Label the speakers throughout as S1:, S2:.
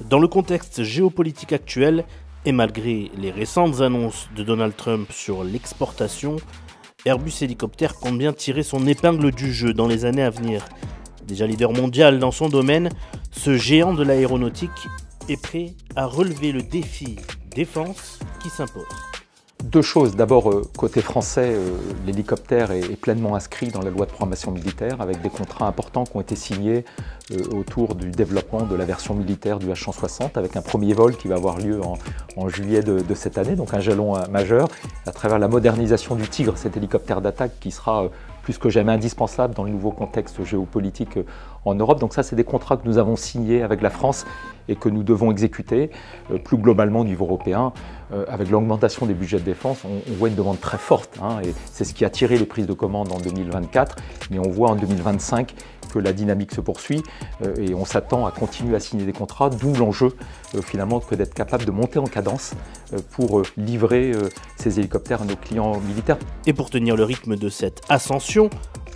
S1: Dans le contexte géopolitique actuel, et malgré les récentes annonces de Donald Trump sur l'exportation, Airbus Hélicoptères compte bien tirer son épingle du jeu dans les années à venir. Déjà leader mondial dans son domaine, ce géant de l'aéronautique est prêt à relever le défi défense qui s'impose.
S2: Deux choses. D'abord, côté français, l'hélicoptère est pleinement inscrit dans la loi de programmation militaire avec des contrats importants qui ont été signés autour du développement de la version militaire du H160 avec un premier vol qui va avoir lieu en juillet de cette année, donc un jalon majeur à travers la modernisation du Tigre, cet hélicoptère d'attaque qui sera plus que jamais indispensable dans le nouveau contexte géopolitique en Europe. Donc ça, c'est des contrats que nous avons signés avec la France et que nous devons exécuter. Plus globalement au niveau européen, avec l'augmentation des budgets de défense, on voit une demande très forte, et c'est ce qui a tiré les prises de commande en 2024, mais on voit en 2025 que la dynamique se poursuit et on s'attend à continuer à signer des contrats, d'où l'enjeu finalement que d'être capable de monter en cadence pour livrer ces hélicoptères à nos clients militaires.
S1: Et pour tenir le rythme de cette ascension,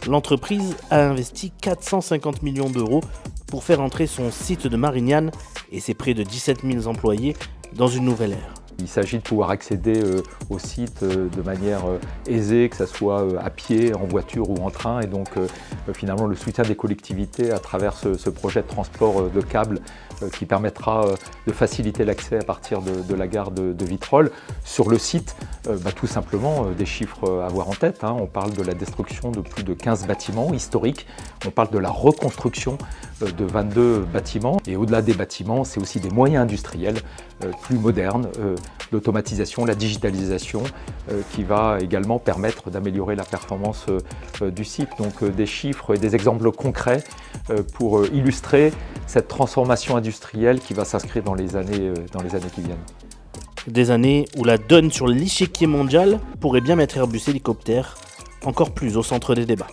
S1: l'entreprise a investi 450 millions d'euros pour faire entrer son site de Marignane et ses près de 17 000 employés dans une nouvelle ère.
S2: Il s'agit de pouvoir accéder au site de manière aisée, que ce soit à pied, en voiture ou en train. Et donc finalement le soutien des collectivités à travers ce projet de transport de câbles qui permettra de faciliter l'accès à partir de la gare de Vitrolles. Sur le site, tout simplement des chiffres à avoir en tête. On parle de la destruction de plus de 15 bâtiments historiques. On parle de la reconstruction de 22 bâtiments. Et au-delà des bâtiments, c'est aussi des moyens industriels plus modernes, l'automatisation, la digitalisation qui va également permettre d'améliorer la performance du site. Donc des chiffres et des exemples concrets pour illustrer cette transformation industrielle qui va s'inscrire dans les années qui viennent.
S1: Des années où la donne sur l'échiquier mondial pourrait bien mettre Airbus Hélicoptères encore plus au centre des débats.